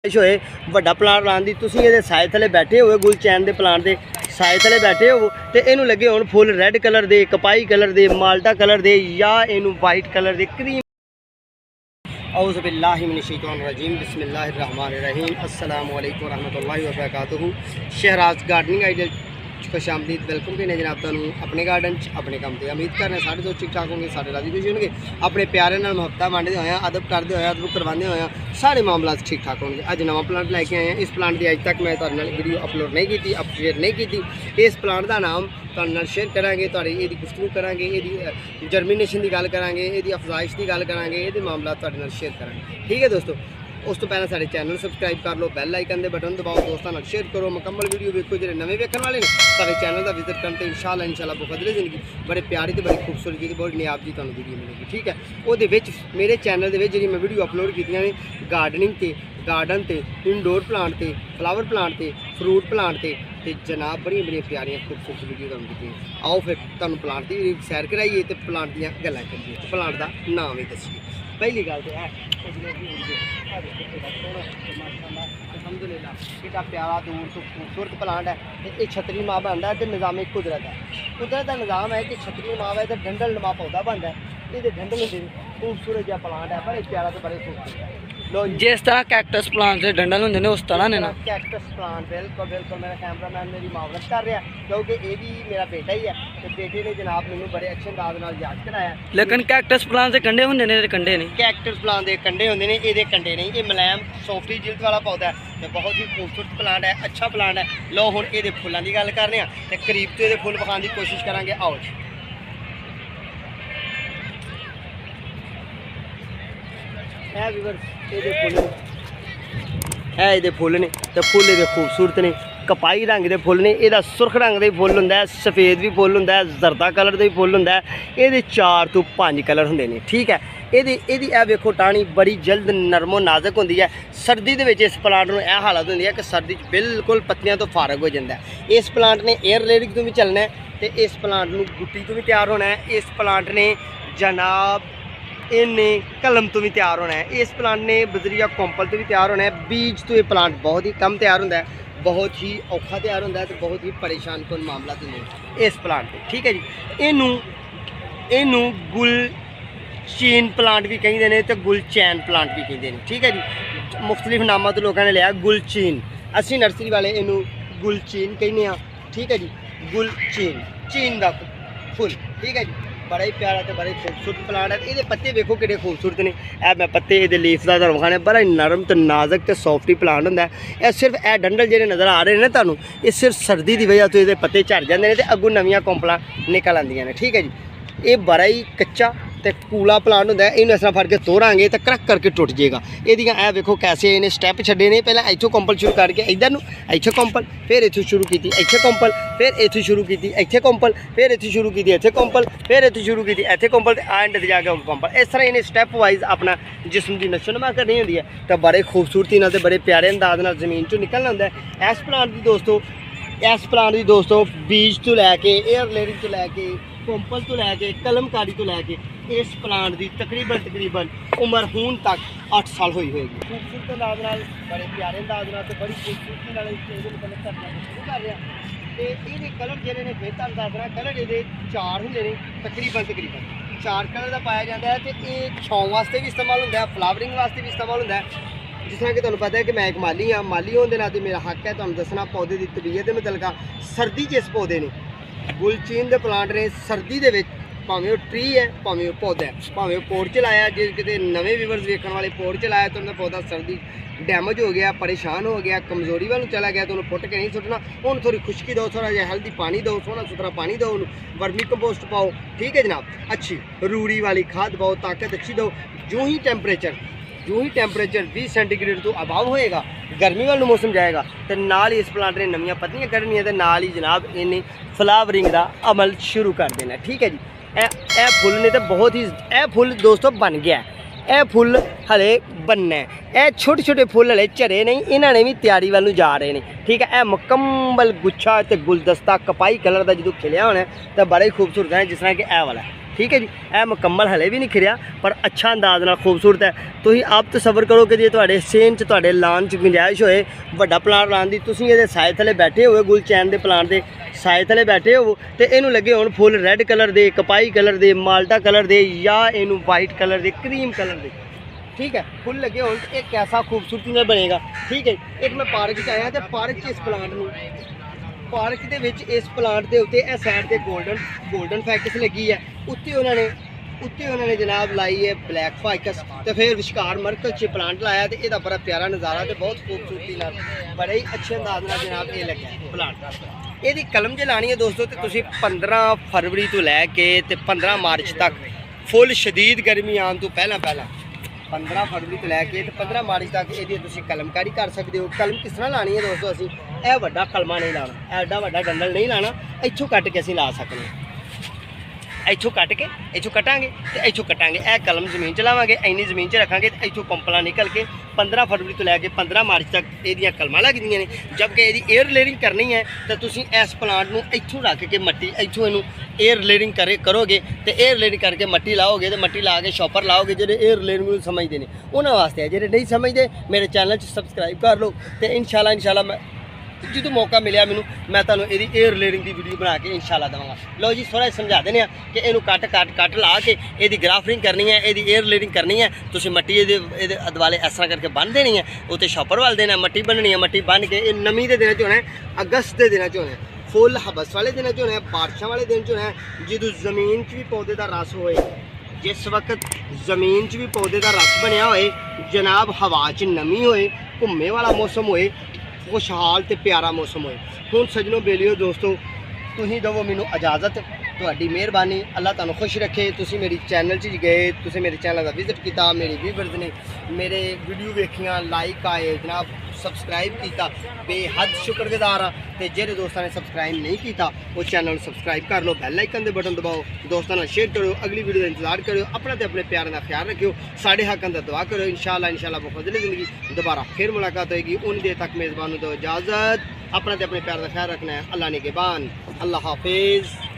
होए वड्डा प्लांट लाने की तुसीं इहदे साए थले बैठे हुए गुलचैन के प्लांट के साए थले बैठे हो तो इनू लगे होण फुल रैड कलर के कपाई कलर के माल्टा कलर के या इनू वाइट कलर के क्रीम। औज़ु बिल्लाहि मिनश शैतानिर रजीम बिस्मिल्लाहिर्रहमानिर्रहीम अस्सलामु अलैकुम रहमतुल्लाहि व बरकातुहू। शहराज गार्डनिंग आइडिया खुशामदीद वेलकम कहने जनाब तुहानू अपने गार्डन अपने काम से उम्मीद करने सारे दोस्त ठीक ठाक होंगे, सारे राजी खुशी होंगे, अपने प्यारे नाल मुहब्बत बांटते हुए अदब करते हुए अदब करवाते हुए सारे मामला ठीक ठाक होंगे। अज नवा प्लांट लैके आए हैं। इस प्लांट की अज तक मैं तुहाडे नाल वीडियो अपलोड नहीं की, अप शेयर नहीं की। इस प्लांट का नाम तुहाडे नाल शेयर करांगे, तुहाडी इहदी गुफ्तगू करांगे, इहदी जर्मीनेशन की गल करांगे, इहदी अफजाइश की गल करांगे, इहदे मामला तुहाडे नाल शेयर करांगे। ठीक है दोस्तों, उस तो पहले सारे चैनल सबसक्राइब कर लो, बैल आइकन के बटन दबाओ, दोस्तों नाल शेयर करो, मुकम्मल वीडियो वेखो। जो नवे वेखण वाले ने सारे चैनल का विजिट करते इंशाल्लाह बखदले जिंदगी बड़े प्यारी तो बड़ी खूबसूरत जी बहुत नियाब जी तुहानू वीडियो मिलेगी। ठीक है, वो मेरे चैनल के जी मैं वीडियो अपलोड की ने गार्डनिंग से गार्डन से इंडोर प्लांट से फ्लावर प्लांट से फ्रूट प्लांट से जनाब बड़िया बड़िया प्यारियां खूबसूरत वीडियो तुहानू दी। आओ फिर तुहानू प्लांट की सैर कराइए तो प्लांट दी गल्लां करिए, प्लांट का नाम ही दसीए। पहली गल तो है अलहमदुलिल्लाह एडा प्यारा दूर तो खूबसूरत प्लांट है। ये छतरी माँ बनता है तो निज़ाम कुदरत है। कुदरत का निज़ाम है कि छतरी माँ है तो डंडल नमा पौधा बनता है। ये डंडल होंगे खूबसूरत जहा प्लांट है, बड़े प्यारा तो बड़े खूबसूरत है। लो जिस तरह कैक्टस प्लांट से डंडल होंगे उस तरह ने ना कैक्टस प्लांट बिल्कुल बिल्कुल मेरा कैमरामैन मेरी मावरत कर रहा है क्योंकि ये भी मेरा बेटा ही है। तो बेटे ने जनाब मैंने बड़े अच्छे अंदाज नाल याद कराया। लेकिन कैक्टस प्लांट से कंडे होंगे ने कंडे नहीं। कैक्टस प्लांट के कंडे होंगे ने, ये कंडे नहीं। ये मुलायम सॉफ्टी जिल्द वाला पौधा है तो बहुत ही खूबसूरत प्लांट है, अच्छा प्लांट है। लो हुण ये फुलों की गल करने तो करीब तो ये फुल विखाने की कोशिश करांगे। आओ जी, ये फुल ने तो फुल ये खूबसूरत ने, कपाई रंग के फुल ने, यदा सुरख रंग के फुल होंगे, सफेद भी फुल होंगे, जरदा कलर के भी फुल होंगे। ये 4 तो 5 कलर होंगे ने। ठीक है, ये वेखो टाणी बड़ी जल्द नरमो नाजुक होंगी है। सर्दी के इस प्लांट में यह हालत होंगी है कि सर्दी बिल्कुल पत्तियों तो फारग हो जाता है। इस प्लांट ने एयर लेयरिंग तो भी चलना है तो इस प्लांट में गुट्टी तो भी तैयार होना है। इस प्लांट ने जनाब इन्हें कलम तो भी तैयार होना है। इस प्लांट ने बजरिया कोंपल तो भी तैयार होना है। बीज तो ये प्लांट बहुत ही कम तैयार होता है, बहुत ही औखा तैयार होता है तो बहुत ही परेशान कौन मामला तो नहीं इस प्लांट से। ठीक है जी, इनू गुलचीन प्लांट भी कहिंदे ने तो गुलचैन प्लांट भी कहिंदे ने। ठीक है जी, मुख्तलिफ नामों तो लोगों ने लिया गुलचीन, असी नर्सरी वाले इनू गुलचीन कहने। ठीक है जी, गुलचीन चीन का फुल। ठीक है जी, बड़ा ही प्यारा तो बड़े खूबसूरत प्लांट है। ये पत्ते देखो कि खूबसूरत ने। मैं पत्ते ये लीफ का तुहानू विखाने बड़ा ही नरम तो नाजुक तो सॉफ्टी प्लांट होंगे। यह सिर्फ यह डंडल जो नज़र आ रहे हैं ना तुहानू, ये सिर्फ सर्दी की वजह तो ये पत्ते झड़ जाते हैं तो अगों नवीं कोंपलां निकल आंदियां ने। ठीक है जी, ये बड़ा ही कच्चा तो कूला प्लांट होंगे। इन्हें इस तरह फड़ के तोड़ांगे तो क्रक करके टुट जाएगा। ये देखो कैसे इन्हें स्टैप छड्डे ने। पहले इत्थों कोंपल शुरू करके इधर नूं इत्थे कोंपल, फिर इत्थों शुरू की इत्थे कोंपल, फिर इत्थों शुरू की इत्थे कोंपल, फिर इत्थों शुरू की इत्थे कोंपल, फिर इत्थों शुरू की इत्थे कोंपल, एंड ते जाके कोंपल। इस तरह इन्हें स्टैप वाइज अपना जिस्म की नशोनुमा करनी होंदी है तो बड़े खूबसूरती नाल ते बड़े प्यारे अंदाज नाल जमीन चों निकलना होंदा है। इस प्लांट की दोस्तों बीज तो लैके एयर लेयरिंग तो लैके कोंपल तो लैके कलमकारी तो लैके इस प्लांट की तकरीबन उम्र हून तक 8 साल हुई होगी। खूबसूरत अंदाज नाल बड़े प्यारे अंदाज नाल ते बड़ी खूबसूरती नाल करना शुरू कर रहे हैं। तो ये कलर जोड़े ने फिर तुहानू दस रहा कलर ये 4 होंगे ने तकरीबन 4 कलर का पाया जाता है। तो ये छाँव वास्ते भी इस्तेमाल होंगे, फ्लावरिंग वास्ते भी इस्तेमाल होंगे। जिस तरह कि तुहानू पता है कि मैं एक माली हाँ, माली होने के नाते मेरा हक है तुहानू दसना पौधे की तबीयत के मुतलका। सर्दी जिस पौधे ने गुलचीन के प्लांट ने सर्दी के भावें ट्री है भावें पौधा है, भावें पोर्च लाया जे कितने नवे व्यूअर्स वेखण वाले पोर्च लाया तो उन्होंने पौधा सर्दी डैमेज हो गया, परेशान हो गया, कमजोरी वाल चला गया तो उन्होंने पुट के नहीं सुटना। उन्होंने थोड़ी खुश्की दो, थोड़ा जहा हेल्दी पानी दो, सोहना सुथरा पानी दो, वर्मी कंपोस्ट पाओ। ठीक है जनाब, अच्छी रूड़ी वाली खाद पाओ, ताकत अच्छी दो। जो ही टैंपरेचर 20 सेंटीग्रेड तो अभाव होएगा, गर्मी वाल मौसम जाएगा तो नाल ही इस प्लांट ने नवीं पत्तियां कढ़नियां तो नाल ही जनाब इन्हें फ्लावरिंग का अमल शुरू कर देना। ठीक है जी, ए फुल ने तो बहुत ही ए फुल दोस्तों बन गया। यह फुल हले बनना है, यह छोटे छोटे फुल हले झरे नहीं, इन्होंने भी तैयारी वालू जा रहे हैं। ठीक है, यह मुकम्मल गुच्छा तो गुलदस्ता कपाई कलर का जो खिलिया होना तो बड़ा ही खूबसूरत है। जिस तरह कि यह वाला ਠੀਕ ਹੈ ਜੀ। ਇਹ ਮੁਕੰਮਲ ਹਲੇ ਵੀ ਨਹੀਂ ਖਿਰਿਆ ਪਰ ਅੱਛਾ ਅੰਦਾਜ਼ ਨਾਲ ਖੂਬਸੂਰਤ ਹੈ। ਤੁਸੀਂ ਆਪ ਤਸੱਵਰ ਕਰੋ ਕਿ ਜੇ ਤੁਹਾਡੇ ਸੇਨ 'ਚ ਤੁਹਾਡੇ ਲਾਨ 'ਚ ਗੁੰਜਾਇਸ਼ ਹੋਏ ਵੱਡਾ ਪਲਾਂਟ ਲਾਉਣ ਦੀ, ਤੁਸੀਂ ਇਹਦੇ ਸਾਏ ਥੱਲੇ ਬੈਠੇ ਹੋਏ ਗੁਲਚੈਨ ਦੇ ਪਲਾਂਟ ਦੇ ਸਾਏ ਥੱਲੇ ਬੈਠੇ ਹੋਵੋ ਤੇ ਇਹਨੂੰ ਲੱਗੇ ਹੋਣ ਫੁੱਲ ਰੈੱਡ ਕਲਰ ਦੇ, ਕਪਾਈ ਕਲਰ ਦੇ, ਮਾਲਟਾ ਕਲਰ ਦੇ ਜਾਂ ਇਹਨੂੰ ਵਾਈਟ ਕਲਰ ਦੇ, ਕਰੀਮ ਕਲਰ ਦੇ, ਠੀਕ ਹੈ, ਫੁੱਲ ਲੱਗੇ ਹੋਣ ਇਹ ਕੈਸਾ ਖੂਬਸੂਰਤੀ ਨਾਲ ਬਣੇਗਾ। ਠੀਕ ਹੈ, ਇੱਕ ਮੈਂ ਪਾਰਕ 'ਚ ਆਇਆ ਤੇ ਪਾਰਕ 'ਚ ਇਸ ਪਲਾਂਟ ਨੂੰ ਪਾਰਕ ਦੇ ਵਿੱਚ ਇਸ ਪਲਾਂਟ ਦੇ ਉੱਤੇ ਇਹ ਸਾਈਡ ਤੇ ਗੋਲਡਨ ਫੈਕਟਸ ਲੱਗੀ ਹੈ, ਉੱਤੇ ਉਹਨਾਂ ਨੇ ਜਨਾਬ ਲਾਈ ਹੈ ਬਲੈਕ ਫਾਈਕਸ ਤੇ ਫਿਰ ਵਿਚਕਾਰ ਮਰਕਜ਼ 'ਚ ਪਲਾਂਟ ਲਾਇਆ ਤੇ ਇਹਦਾ ਬੜਾ ਪਿਆਰਾ ਨਜ਼ਾਰਾ ਤੇ ਬਹੁਤ ਖੂਬਸੂਰਤੀ ਨਾਲ ਬੜੇ ਹੀ ਅੱਛੇ ਅੰਦਾਜ਼ ਨਾਲ ਜਨਾਬ ਇਹ ਲੱਗਿਆ ਪਲਾਂਟ। ਇਹਦੀ ਕਲਮ ਜੇ ਲਾਣੀ ਹੈ ਦੋਸਤੋ ਤੇ ਤੁਸੀਂ 15 ਫਰਵਰੀ ਤੋਂ ਲੈ ਕੇ ਤੇ 15 ਮਾਰਚ ਤੱਕ ਫੁੱਲ ਸ਼ਦੀਦ ਗਰਮੀ ਆਉਣ ਤੋਂ ਪਹਿਲਾਂ 15 ਫਰਵਰੀ ਤੋਂ ਲੈ ਕੇ ਤੇ 15 ਮਾਰਚ ਤੱਕ ਇਹਦੀ ਤੁਸੀਂ ਕਲਮਕਾਰੀ ਕਰ ਸਕਦੇ ਹੋ। ਕਲਮ ਕਿਸ ਤਰ੍ਹਾਂ ਲਾਣੀ ਹੈ ਦੋਸਤੋ, ਅਸੀਂ ਇਹ ਵੱਡਾ ਕਲਮਾ ਨਹੀਂ ਲਾਣਾ, ਐਡਾ ਵੱਡਾ ਡੰਡਲ ਨਹੀਂ ਲਾਣਾ, ਇੱਥੋਂ ਕੱਟ ਕੇ ਅਸੀਂ ਲਾ ਸਕਦੇ ਹਾਂ। ਇੱਥੋਂ ਕੱਟ ਕੇ ਇੱਥੋਂ ਕਟਾਂਗੇ ਤੇ ਇੱਥੋਂ ਕਟਾਂਗੇ, ਇਹ ਕਲਮ ਜ਼ਮੀਨ 'ਚ ਲਾਵਾਂਗੇ, ਇੰਨੀ ਜ਼ਮੀਨ 'ਚ ਰੱਖਾਂਗੇ ਤੇ ਇੱਥੋਂ ਪੰਪਲਾਂ ਨਿਕਲ ਕੇ 15 ਫਰਵਰੀ ਤੋਂ ਲੈ ਕੇ 15 ਮਾਰਚ ਤੱਕ ਇਹਦੀਆਂ ਕਲਮਾਂ ਲੱਗਦੀਆਂ ਨੇ। ਜਦਕਿ ਇਹਦੀ 에ਅਰ ਲੇਅਰਿੰਗ ਕਰਨੀ ਹੈ ਤਾਂ ਤੁਸੀਂ ਇਸ ਪਲਾਂਟ ਨੂੰ ਇੱਥੋਂ ਰੱਖ ਕੇ ਮੱਟੀ ਇੱਥੋਂ ਇਹਨੂੰ 에ਅਰ ਲੇਅਰਿੰਗ ਕਰੋਗੇ ਤੇ 에ਅਰ ਲੇਅਰਿੰਗ ਕਰਕੇ ਮੱਟੀ ਲਾਓਗੇ ਤੇ ਮੱਟੀ ਲਾ ਕੇ ਸ਼ੌਪਰ ਲਾਓਗੇ। ਜਿਹੜੇ 에ਅਰ ਲੇਅਰਿੰਗ ਨੂੰ ਸਮਝਦੇ ਨੇ ਉਹਨਾਂ ਵਾਸਤੇ ਹੈ, ਜਿਹੜੇ ਨਹੀਂ ਸਮਝਦੇ ਮੇਰੇ ਚੈਨਲ 'ਚ ਸਬਸਕ੍ਰਾਈਬ ਕਰ ਲਓ ਤੇ ਇਨਸ਼ਾਅੱਲਾ ਮੈਂ ਜਦੋਂ ਮੌਕਾ ਮਿਲਿਆ ਮੈਨੂੰ ਮੈਂ ਤੁਹਾਨੂੰ ਇਹਦੀ 에ਅਰ ਲੇਅਰਿੰਗ ਦੀ ਵੀਡੀਓ ਬਣਾ ਕੇ ਇਨਸ਼ਾਅੱਲਾ ਦੇਵਾਂਗਾ। ਲਓ ਜੀ ਥੋੜ੍ਹਾ ਸਮਝਾ ਦਿੰਦੇ ਹਾਂ ਕਿ ਇਹਨੂੰ ਕੱਟ ਲਾ ਕੇ ਇਹਦੀ ਗ੍ਰਾਫਟਿੰਗ ਕਰਨੀ ਹੈ, ਇਹਦੀ 에ਅਰ ਲੇਅਰਿੰਗ ਕਰਨੀ ਹੈ। ਤੁਸੀਂ ਮੱਟੀ ਇਹਦੇ ਅਦਵਾਲੇ ਇਸ ਤਰ੍ਹਾਂ ਕਰਕੇ ਬੰਨ੍ਹ ਦੇਣੀ ਹੈ, ਉੱਤੇ ਸ਼ੌਪਰ ਵੱਲ ਦੇਣਾ, ਮੱਟੀ ਬੰਨਣੀ ਹੈ, ਮੱਟੀ ਬੰਨ੍ਹ ਕੇ ਇਹ ਨਮੀ ਦੇ ਦਿਨਾਂ 'ਚ ਹੋਣਾ, ਅਗਸਤ ਦੇ ਦਿਨਾਂ 'ਚ ਹੋਣਾ, ਫੁੱਲ ਹਬਸ ਵਾਲੇ ਦਿਨਾਂ 'ਚ ਹੋਣਾ, ਬਾਰਿਸ਼ਾਂ ਵਾਲੇ ਦਿਨ 'ਚ ਹੋਣਾ, ਜਦੋਂ ਜ਼ਮੀਨ 'ਚ ਵੀ ਪੌਦੇ ਦਾ ਰਸ ਹੋਏ, ਜਿਸ ਵਕਤ ਜ਼ਮੀਨ 'ਚ ਵੀ ਪੌਦੇ ਦਾ ਰਸ ਬਣਿਆ ਹੋਏ, ਜਨਾਬ ਹਵਾ 'ਚ ਨਮੀ ਹੋਏ, ਘੁੰਮੇ ਵਾਲਾ ਮੌਸਮ ਹੋਏ, खुशहाल ते प्यारा मौसम होए। हुण सजनों बेलियो दोस्तों तुसीं दवो मैनूं इजाज़त, तुहाडी मेहरबानी, अल्लाह तुहानूं खुश रखे। तुसीं मेरी चैनल च गए, तुसीं मेरे चैनल का विजिट किया, मेरे व्यूअर्स ने मेरे वीडियो वेखियां, लाइक आए जनाब, सब्सक्राइब किया, बेहद शुक्रगुजार हाँ। तो जेरे दोस्तों ने सब्सक्राइब नहीं किया वो चैनल सब्सक्राइब कर लो, बैल आइकन के बटन दबाओ, दोस्तों ने शेयर करो, अगली वीडियो का इंतजार करो, अपना तो अपने प्यार का ख्याल रखियो, साढ़े हक का दुआ करो। इंशाअल्लाह बफजल ज़िंदगी दोबारा फिर मुलाकात होगी। उन देर तक मेज़बानों दो इजाज़त, अपना तो अपने प्यार का ख्याल रखना है। अल्लाह ने के बान, अल्लाह हाफिज़।